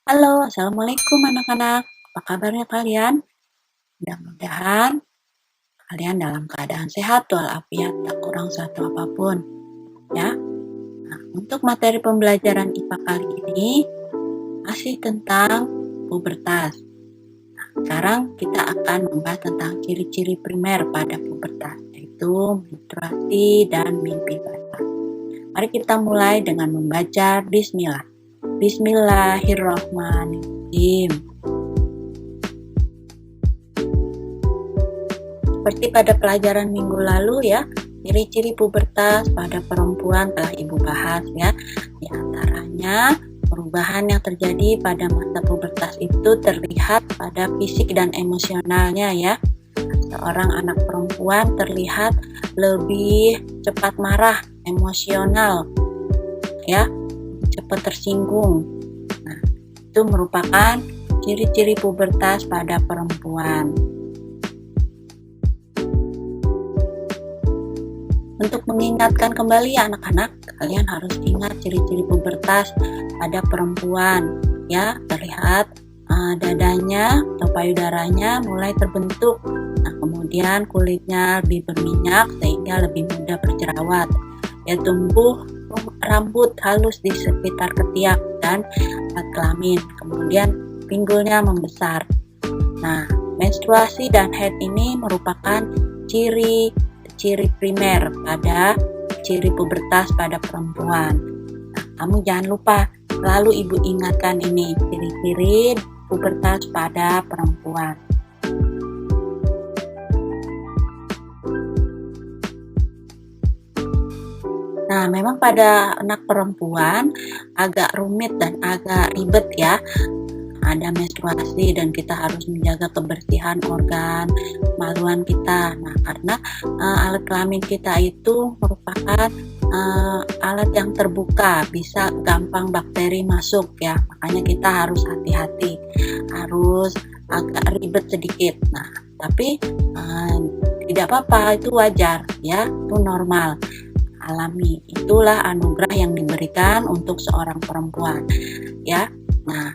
Halo, assalamualaikum anak-anak. Apa kabarnya kalian? Mudah-mudahan kalian dalam keadaan sehat walafiat, tak kurang satu apapun. Ya, nah, untuk materi pembelajaran IPA kali ini masih tentang pubertas. Nah, sekarang kita akan membahas tentang ciri-ciri primer pada pubertas, yaitu menstruasi dan mimpi basah. Mari kita mulai dengan membaca Bismillah. Bismillahirrahmanirrahim. Seperti pada pelajaran minggu lalu ya, ciri-ciri pubertas pada perempuan telah Ibu bahas ya. Di antaranya perubahan yang terjadi pada masa pubertas itu terlihat pada fisik dan emosionalnya ya. Seorang anak perempuan terlihat lebih cepat marah, emosional ya, cepat tersinggung. Nah, itu merupakan ciri-ciri pubertas pada perempuan. Untuk mengingatkan kembali anak-anak, kalian harus ingat ciri-ciri pubertas pada perempuan ya, terlihat dadanya atau payudaranya mulai terbentuk. Nah, kemudian kulitnya lebih berminyak sehingga lebih mudah berjerawat. Ya, tumbuh rambut halus di sekitar ketiak dan alat kelamin. Kemudian pinggulnya membesar. Nah, menstruasi dan haid ini merupakan ciri primer pada ciri pubertas pada perempuan. Nah, kamu jangan lupa selalu Ibu ingatkan ini ciri-ciri pubertas pada perempuan. Nah, memang pada anak perempuan agak rumit dan agak ribet ya. Ada menstruasi dan kita harus menjaga kebersihan organ kemaluan kita. Nah, karena alat kelamin kita itu merupakan alat yang terbuka, bisa gampang bakteri masuk ya. Makanya kita harus hati-hati, harus agak ribet sedikit. Nah, tapi tidak apa-apa, itu wajar ya, itu normal, alami. Itulah anugerah yang diberikan untuk seorang perempuan ya. Nah,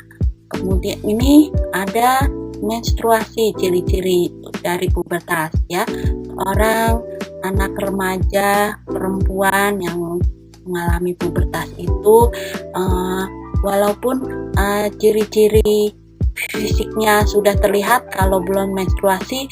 kemudian ini ada menstruasi, ciri-ciri dari pubertas ya. Orang anak remaja perempuan yang mengalami pubertas itu walaupun ciri-ciri fisiknya sudah terlihat, kalau belum menstruasi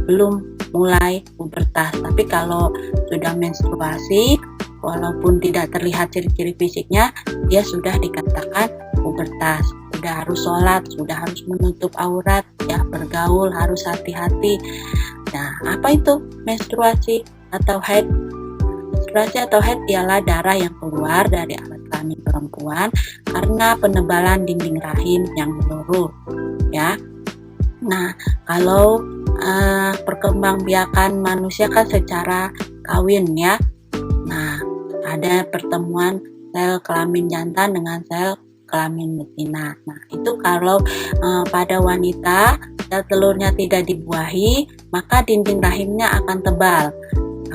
belum mulai pubertas. Tapi kalau sudah menstruasi walaupun tidak terlihat ciri-ciri fisiknya, dia sudah dikatakan pubertas. Sudah harus sholat, sudah harus menutup aurat ya, bergaul harus hati-hati. Nah, apa itu menstruasi atau haid? Menstruasi atau haid ialah darah yang keluar dari alat kelamin perempuan karena penebalan dinding rahim yang menurun ya. Nah, kalau perkembangbiakan manusia kan secara kawin ya. Nah, ada pertemuan sel kelamin jantan dengan sel kelamin betina. Nah, itu kalau pada wanita sel telurnya tidak dibuahi, maka dinding rahimnya akan tebal,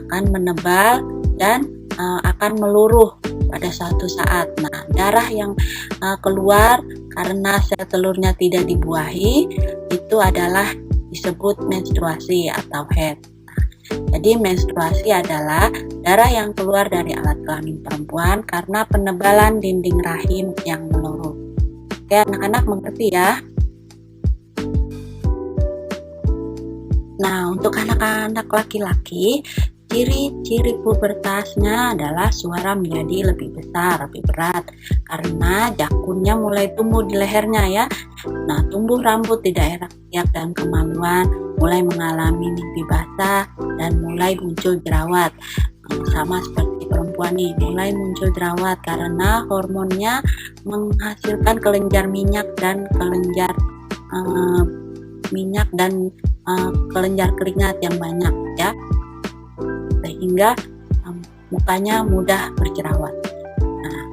akan menebal dan akan meluruh pada suatu saat. Nah, darah yang keluar karena sel telurnya tidak dibuahi itu adalah disebut menstruasi atau haid. Jadi menstruasi adalah darah yang keluar dari alat kelamin perempuan karena penebalan dinding rahim yang meluruh. Oke, anak-anak mengerti ya? Nah, untuk anak-anak laki-laki, ciri-ciri pubertasnya adalah suara menjadi lebih besar, lebih berat karena jakunnya mulai tumbuh di lehernya ya. Nah, tumbuh rambut di daerah ketiak dan kemaluan, mulai mengalami mimpi basah dan mulai muncul jerawat. Sama seperti perempuan nih, mulai muncul jerawat karena hormonnya menghasilkan kelenjar minyak dan kelenjar kelenjar keringat yang banyak ya, sehingga mukanya mudah berjerawat. Nah,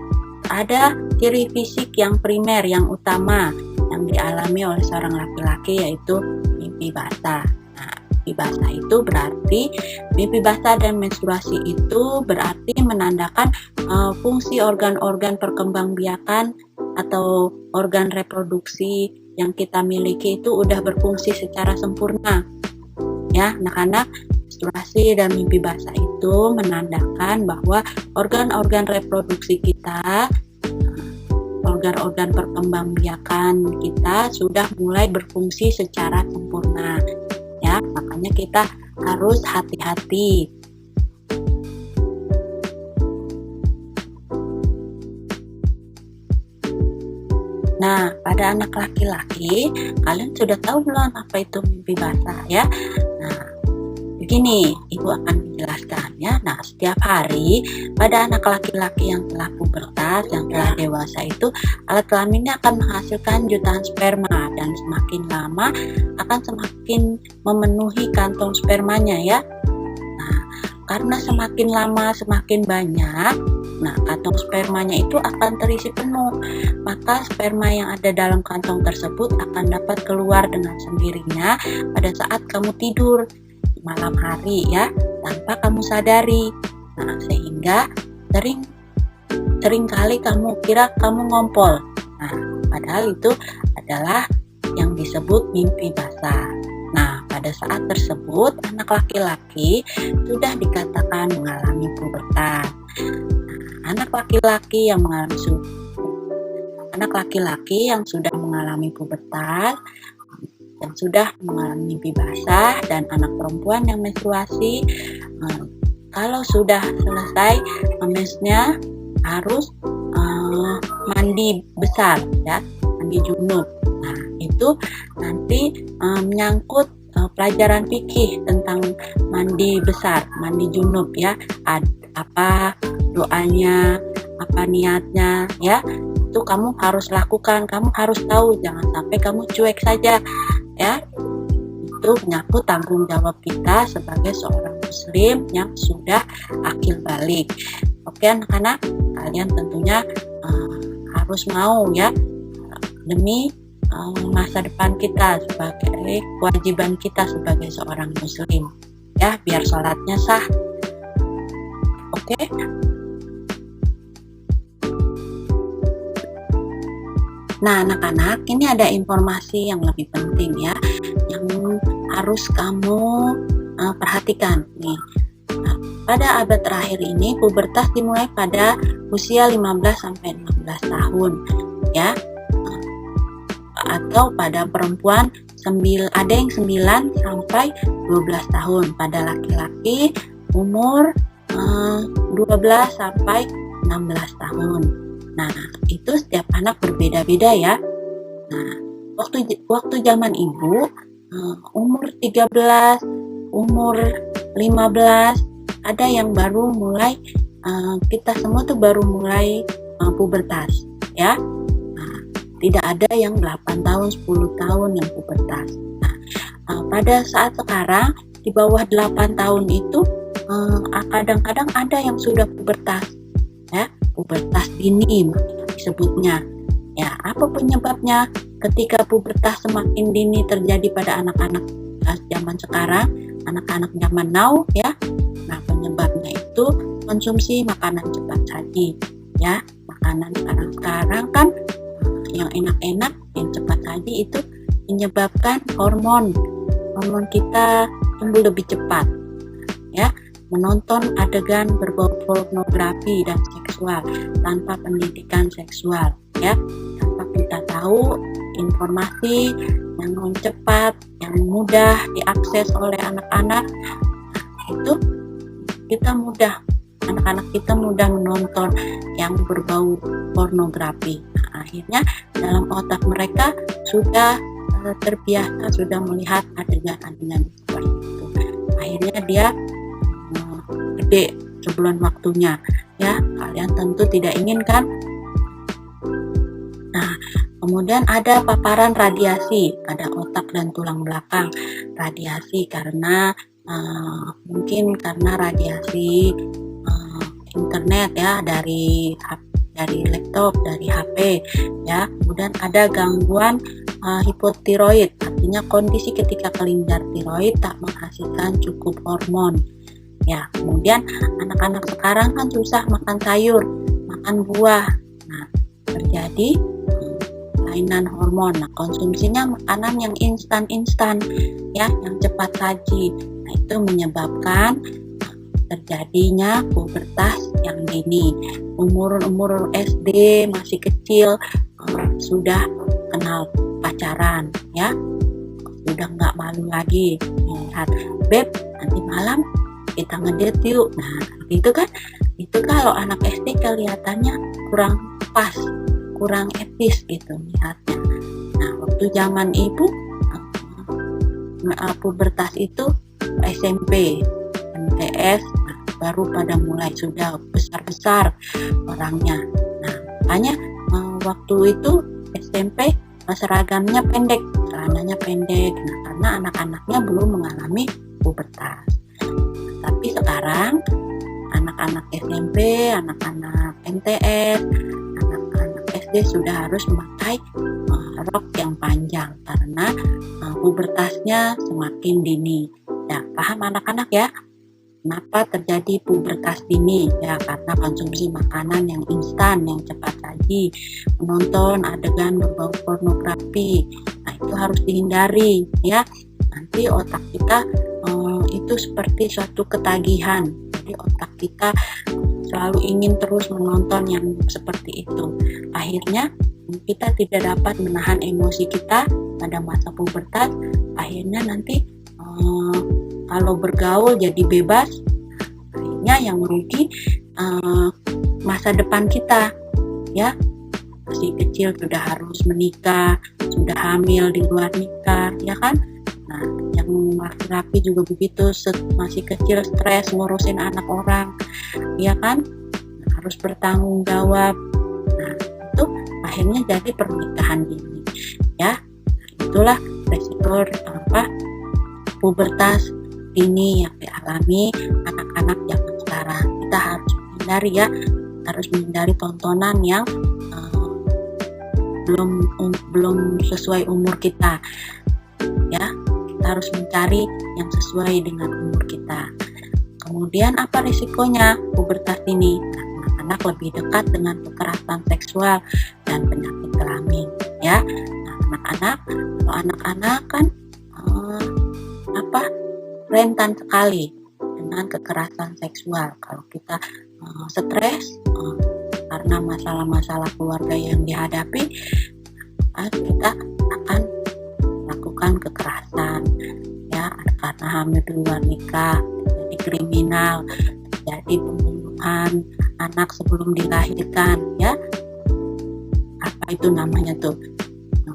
ada ciri fisik yang primer, yang utama yang dialami oleh seorang laki-laki, yaitu mimpi basah. Nah, mimpi basah itu berarti, mimpi basah dan menstruasi itu berarti menandakan fungsi organ-organ perkembangbiakan atau organ reproduksi yang kita miliki itu udah berfungsi secara sempurna. Ya, anak-anak, menstruasi dan mimpi basah itu menandakan bahwa organ-organ reproduksi kita, organ-organ perkembangbiakan kita sudah mulai berfungsi secara sempurna. Ya, makanya kita harus hati-hati. Nah, pada anak laki-laki, kalian sudah tahu belum apa itu mimpi basah ya? Nah, begini, Ibu akan menjelaskan ya. Nah, setiap hari pada anak laki-laki yang telah pubertas, yang telah dewasa itu, alat kelaminnya akan menghasilkan jutaan sperma dan semakin lama akan semakin memenuhi kantong spermanya ya. Nah, karena semakin lama semakin banyak, nah kantong spermanya itu akan terisi penuh. Maka sperma yang ada dalam kantong tersebut akan dapat keluar dengan sendirinya pada saat kamu tidur malam hari ya, tanpa kamu sadari. Nah, sehingga sering kali kamu kira kamu ngompol. Nah, padahal itu adalah yang disebut mimpi basah. Nah, pada saat tersebut anak laki-laki sudah dikatakan mengalami pubertas. Nah, anak laki-laki yang sudah mengalami pubertas dan sudah mengalami mimpi basah, dan anak perempuan yang menstruasi, kalau sudah selesai mensnya harus mandi besar ya, mandi junub. Nah, itu nanti menyangkut pelajaran fikih tentang mandi besar, mandi junub ya. Apa doanya, apa niatnya ya. Itu kamu harus lakukan, kamu harus tahu, jangan sampai kamu cuek saja ya. Itu menyangkut tanggung jawab kita sebagai seorang muslim yang sudah akil balik. Oke anak-anak, kalian tentunya harus mau ya, demi masa depan kita, sebagai kewajiban kita sebagai seorang muslim ya, biar sholatnya sah. Oke. Nah anak-anak, ini ada informasi yang lebih penting ya, yang harus kamu perhatikan nih. Nah, pada abad terakhir ini pubertas dimulai pada usia 15-16 tahun ya, atau pada perempuan ada yang 9 sampai 12 tahun, pada laki-laki umur 12 sampai 16 tahun. Nah, itu setiap anak berbeda-beda ya. Nah, waktu zaman Ibu umur 13, umur 15, ada yang baru mulai, kita semua tuh baru mulai pubertas ya. Nah, tidak ada yang 8 tahun, 10 tahun yang pubertas. Nah, pada saat sekarang di bawah 8 tahun itu kadang-kadang ada yang sudah pubertas ya, pubertas dini disebutnya. Ya, apa penyebabnya ketika pubertas semakin dini terjadi pada anak-anak zaman sekarang, anak-anak zaman now ya? Nah, penyebabnya itu konsumsi makanan cepat saji ya. Makanan sekarang kan yang enak-enak, yang cepat saji itu menyebabkan hormon kita tumbuh lebih cepat ya. Menonton adegan berbau pornografi dan seksual tanpa pendidikan seksual ya, tanpa kita tahu informasi yang cepat, yang mudah diakses oleh anak-anak, itu anak-anak kita mudah menonton yang berbau pornografi. Nah, akhirnya dalam otak mereka sudah terbiasa, sudah melihat adegan-adegan seperti itu. Akhirnya dia gede sebelum waktunya ya. Kalian tentu tidak inginkan. Nah, kemudian ada paparan radiasi pada otak dan tulang belakang. Radiasi karena mungkin karena radiasi internet ya, dari laptop, dari HP ya. Kemudian ada gangguan hipotiroid, artinya kondisi ketika kelenjar tiroid tak menghasilkan cukup hormon. Ya, kemudian anak-anak sekarang kan susah makan sayur, makan buah. Nah, terjadi kelainan hormon. Nah, konsumsinya makanan yang instan-instan ya, yang cepat saji. Nah, itu menyebabkan terjadinya pubertas yang dini. Umur SD masih kecil sudah kenal pacaran ya, sudah nggak malu lagi lihat, beb nanti malam kita ngedate yuk. Nah itu kan, itu kalau anak SD kelihatannya kurang pas, kurang etis gitu lihatnya. Nah waktu zaman ibu pubertas itu SMP, MTS, nah, baru pada mulai sudah besar-besar orangnya. Nah makanya waktu itu SMP seragamnya pendek, celananya pendek, nah karena anak-anaknya belum mengalami pubertas. Tapi sekarang anak-anak SMP, anak-anak MTS, anak-anak SD sudah harus memakai rok yang panjang karena pubertasnya semakin dini. Ya, paham anak-anak ya? Kenapa terjadi pubertas dini? Ya karena konsumsi makanan yang instan, yang cepat saji, menonton adegan berbau pornografi. Nah itu harus dihindari ya. Nanti otak kita itu seperti suatu ketagihan. Jadi otak kita selalu ingin terus menonton yang seperti itu. Akhirnya kita tidak dapat menahan emosi kita pada masa pubertas. Akhirnya nanti kalau bergaul jadi bebas, akhirnya yang merugi masa depan kita ya. Masih kecil sudah harus menikah, sudah hamil di luar nikah ya kan. Nah yang laki-laki juga begitu, masih kecil stres ngurusin anak orang ya kan, harus bertanggung jawab. Nah itu akhirnya jadi pernikahan dini ya. Itulah resiko pubertas dini yang dialami anak-anak zaman sekarang. Kita harus menghindari ya, harus menghindari tontonan yang belum sesuai umur kita ya. Kita harus mencari yang sesuai dengan umur kita. Kemudian apa risikonya pubertas dini? Anak-anak lebih dekat dengan kekerasan seksual dan penyakit kelamin ya. Nah, kalau anak-anak kan rentan sekali dengan kekerasan seksual. Kalau kita stres karena masalah-masalah keluarga yang dihadapi, kita akan melakukan kekerasan ya, karena hamil di luar nikah, jadi kriminal, jadi pembunuhan anak sebelum dilahirkan ya. Apa itu namanya tuh,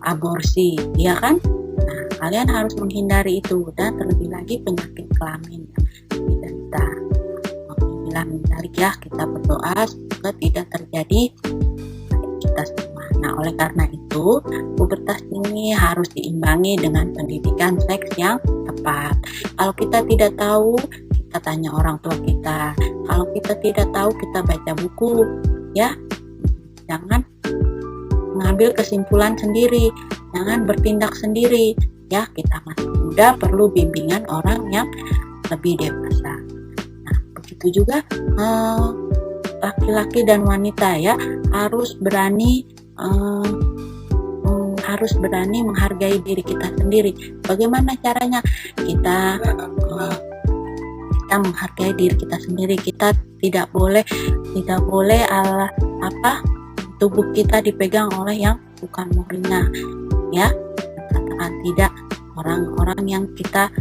aborsi ya kan. Nah kalian harus menghindari itu, dan terlebih lagi penyakit kelamin yang diderita. Menghindari ya, kita berdoa semoga tidak terjadi kita semua. Nah oleh karena itu pubertas ini harus diimbangi dengan pendidikan seks yang tepat. Kalau kita tidak tahu, kita tanya orang tua kita. Kalau kita tidak tahu, kita baca buku ya. Jangan mengambil kesimpulan sendiri, jangan bertindak sendiri ya. Kita masih muda, perlu bimbingan orang yang lebih dewasa. Nah begitu juga laki-laki dan wanita ya, harus berani menghargai diri kita sendiri. Bagaimana caranya? Kita menghargai diri kita sendiri. Kita tidak boleh tubuh kita dipegang oleh yang bukan muhrimnya ya. Katakan tidak orang-orang yang kita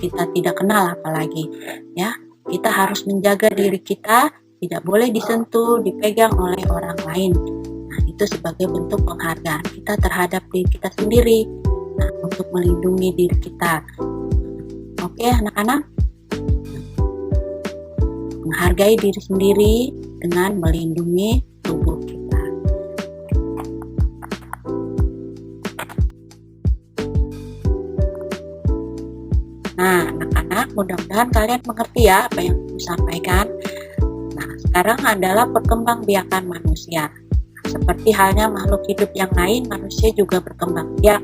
tidak kenal apalagi ya. Kita harus menjaga diri kita, tidak boleh disentuh, dipegang oleh orang lain. Nah itu sebagai bentuk penghargaan kita terhadap diri kita sendiri, nah untuk melindungi diri kita. Oke anak-anak, menghargai diri sendiri dengan melindungi tubuh kita. Nah anak-anak, mudah-mudahan kalian mengerti ya apa yang aku sampaikan. Nah sekarang adalah perkembangbiakan manusia. Seperti halnya makhluk hidup yang lain, manusia juga berkembang biak.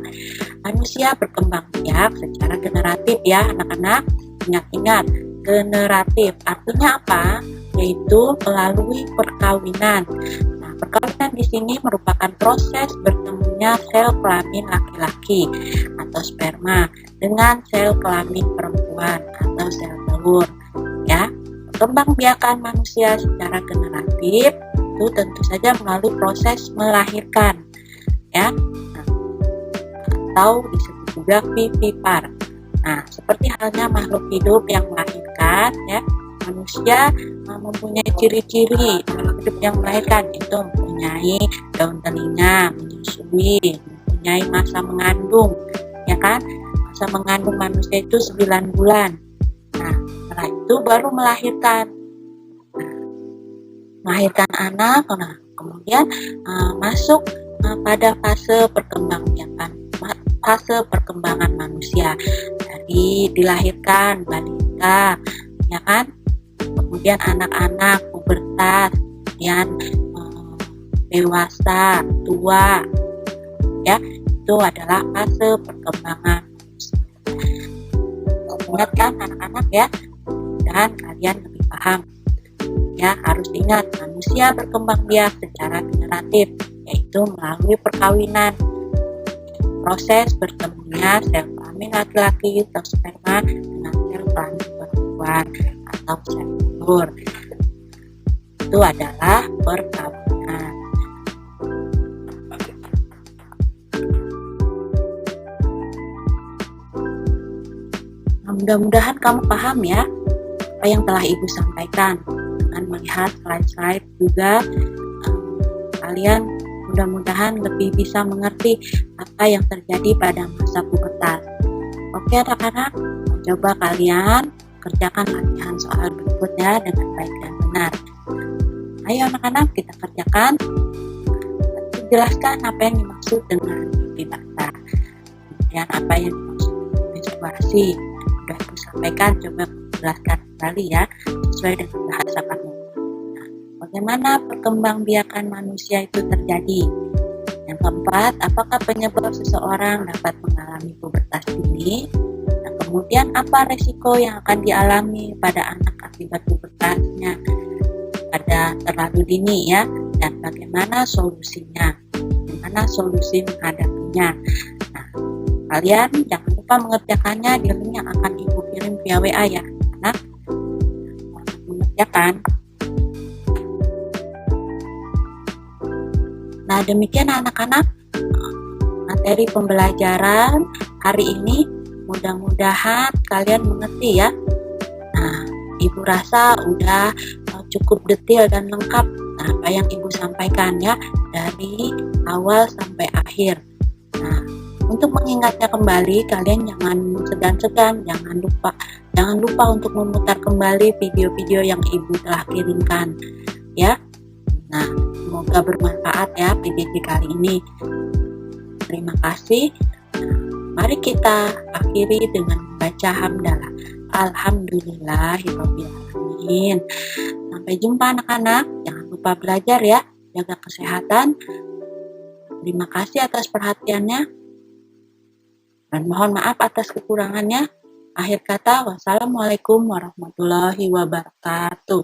Manusia berkembang biak secara generatif ya anak-anak. Ingat-ingat, generatif artinya apa? Yaitu melalui perkawinan. Nah, Perkawinan di sini merupakan proses bertemunya sel kelamin laki-laki atau sperma dengan sel kelamin perempuan atau sel telur. Ya, perkembangbiakan manusia secara generatif itu tentu saja melalui proses melahirkan, ya, atau disebut juga vivipar. Nah, seperti halnya makhluk hidup yang melahirkan, ya, manusia mempunyai ciri-ciri makhluk hidup yang melahirkan, itu mempunyai daun telinga, menyusui, mempunyai masa mengandung, ya kan? Masa mengandung manusia itu 9 bulan. Nah, setelah itu baru melahirkan. Melahirkan anak, nah, kemudian masuk pada fase perkembangan manusia, dari dilahirkan balita, ya kan, kemudian anak-anak, pubertas, kemudian dewasa, tua, ya, itu adalah fase perkembangan manusia. Ingat kan anak-anak ya, dan kalian lebih paham. Ya, harus ingat, manusia berkembang biak secara generatif, yaitu melalui perkawinan. Proses bertemunya sel kelamin laki-laki atau sperma dengan sel kelamin perempuan atau sel telur. Itu adalah perkawinan. Nah, mudah-mudahan kamu paham ya apa yang telah Ibu sampaikan. Dengan melihat slide-slide juga, kalian mudah-mudahan lebih bisa mengerti apa yang terjadi pada masa pubertas. Oke anak-anak, coba kalian kerjakan latihan soal berikutnya dengan baik dan benar. Ayo anak-anak, kita kerjakan. Jelaskan apa yang dimaksud dengan mimpi basah, kemudian apa yang dimaksud dengan menstruasi. Sudah Ibu sampaikan, coba jelaskan kembali ya, sesuai dengan bahasa kamu. Nah, bagaimana perkembangbiakan manusia itu terjadi? Yang keempat, apakah penyebab seseorang dapat mengalami pubertas dini? Nah, kemudian apa resiko yang akan dialami pada anak akibat pubertasnya pada terlalu dini ya? Dan bagaimana solusinya? Bagaimana solusi menghadapinya? Nah, kalian jangan lupa mengerjakannya di link yang akan Ibu kirim via WA ya, anak. Mengerjakan. Nah, demikian anak-anak materi pembelajaran hari ini. Mudah-mudahan kalian mengerti ya. Nah, Ibu rasa udah cukup detail dan lengkap apa yang Ibu sampaikan ya, dari awal sampai akhir. Nah, untuk mengingatnya kembali, kalian jangan segan-segan, jangan lupa untuk memutar kembali video-video yang Ibu telah kirimkan ya. Nah, semoga bermanfaat ya PJJ kali ini. Terima kasih. Mari kita akhiri dengan membaca hamdalah. Alhamdulillahirrahmanirrahim. Sampai jumpa anak-anak. Jangan lupa belajar ya. Jaga kesehatan. Terima kasih atas perhatiannya. Dan mohon maaf atas kekurangannya. Akhir kata, wassalamualaikum warahmatullahi wabarakatuh.